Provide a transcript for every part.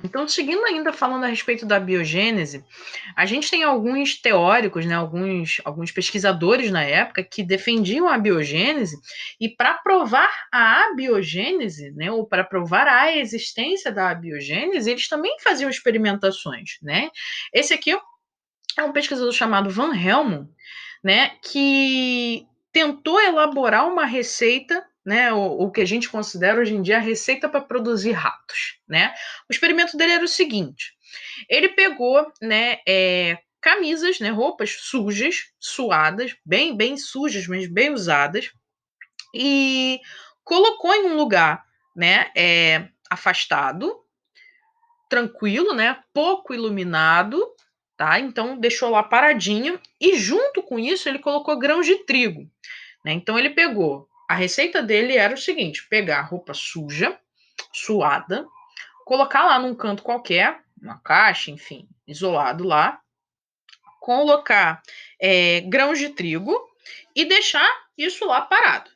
Então, seguindo ainda falando a respeito da biogênese, a gente tem alguns teóricos, né, alguns pesquisadores na época que defendiam a biogênese, e para provar a abiogênese, né, ou para provar a existência da abiogênese, eles também faziam experimentações, né? Esse aqui é um pesquisador chamado Van Helmont, né, que tentou elaborar uma receita, né, o que a gente considera hoje em dia a receita para produzir ratos, né? O experimento dele era o seguinte: ele pegou, né, camisas, né, roupas sujas, suadas, bem sujas, mas bem usadas, e colocou em um lugar, né, afastado, tranquilo, né, pouco iluminado, tá? Então deixou lá paradinho, e junto com isso ele colocou grãos de trigo, né? Então ele pegou, a receita dele era o seguinte: pegar roupa suja, suada, colocar lá num canto qualquer, uma caixa, enfim, isolado lá, colocar grãos de trigo e deixar isso lá parado,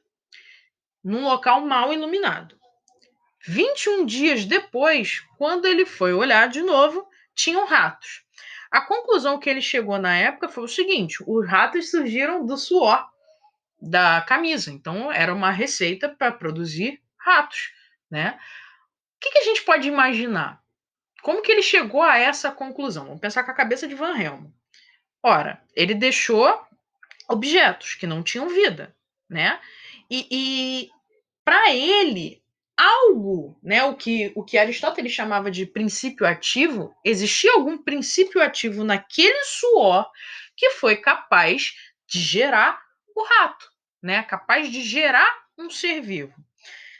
num local mal iluminado. 21 dias depois, quando ele foi olhar de novo, tinham ratos. A conclusão que ele chegou na época foi o seguinte: os ratos surgiram do suor da camisa, então era uma receita para produzir ratos, né? O que a gente pode imaginar? Como que ele chegou a essa conclusão? Vamos pensar com a cabeça de Van Helmont. Ora, ele deixou objetos que não tinham vida, né? E para ele, algo, né, o que Aristóteles chamava de princípio ativo, existia algum princípio ativo naquele suor que foi capaz de gerar o rato, né? Capaz de gerar um ser vivo.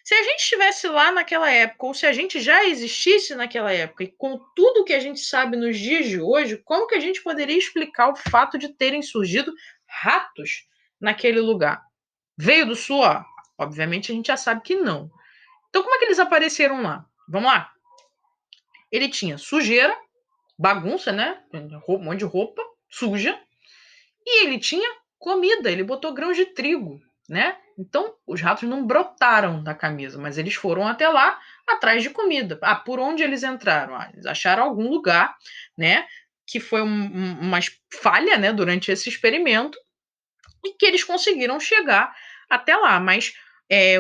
Se a gente estivesse lá naquela época, ou se a gente já existisse naquela época, e com tudo que a gente sabe nos dias de hoje, como que a gente poderia explicar o fato de terem surgido ratos naquele lugar? Veio do suor? Obviamente a gente já sabe que não. Então, como é que eles apareceram lá? Vamos lá. Ele tinha sujeira, bagunça, né? Um monte de roupa suja. E ele tinha comida, ele botou grãos de trigo, né? Então, os ratos não brotaram da camisa, mas eles foram até lá atrás de comida. Ah, por onde eles entraram? Ah, eles acharam algum lugar, né? Que foi uma falha, né? Durante esse experimento, e que eles conseguiram chegar até lá. Mas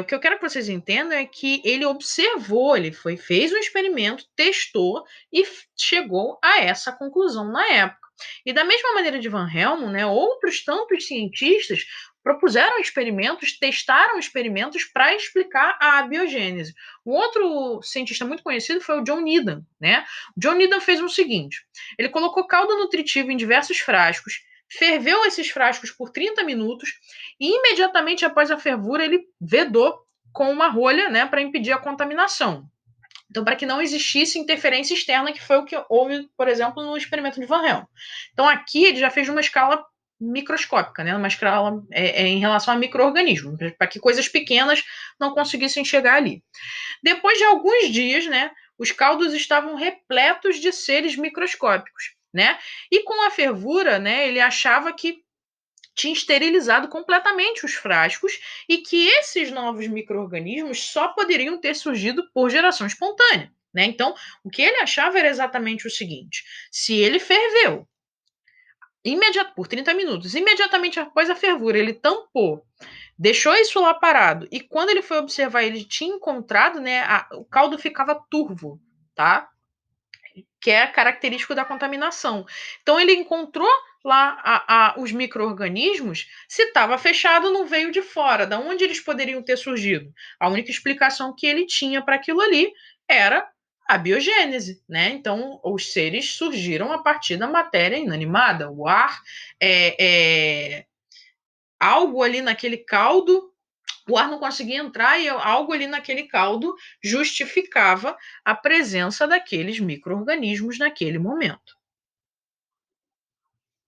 o que eu quero que vocês entendam é que ele observou, fez um experimento, testou e chegou a essa conclusão na época. E da mesma maneira de Van Helmont, né, outros tantos cientistas propuseram experimentos, testaram experimentos para explicar a abiogênese. Um outro cientista muito conhecido foi o John Needham, né? O John Needham fez o seguinte: ele colocou caldo nutritivo em diversos frascos, ferveu esses frascos por 30 minutos e imediatamente após a fervura ele vedou com uma rolha, né, para impedir a contaminação. Então, para que não existisse interferência externa, que foi o que houve, por exemplo, no experimento de Van Helmont. Então, aqui ele já fez uma escala microscópica, né, uma escala em relação a micro-organismos, para que coisas pequenas não conseguissem chegar ali. Depois de alguns dias, né, os caldos estavam repletos de seres microscópicos, né? E com a fervura, né, ele achava que tinha esterilizado completamente os frascos e que esses novos micro-organismos só poderiam ter surgido por geração espontânea, né? Então, o que ele achava era exatamente o seguinte: se ele ferveu por 30 minutos, imediatamente após a fervura, ele tampou, deixou isso lá parado, e quando ele foi observar, ele tinha encontrado, né, o caldo ficava turvo, tá? Que é característico da contaminação. Então ele encontrou lá os micro-organismos, se estava fechado, não veio de fora. Da onde eles poderiam ter surgido? A única explicação que ele tinha para aquilo ali era a biogênese, né? Então os seres surgiram a partir da matéria inanimada, o ar, algo ali naquele caldo, o ar não conseguia entrar e algo ali naquele caldo justificava a presença daqueles micro-organismos naquele momento.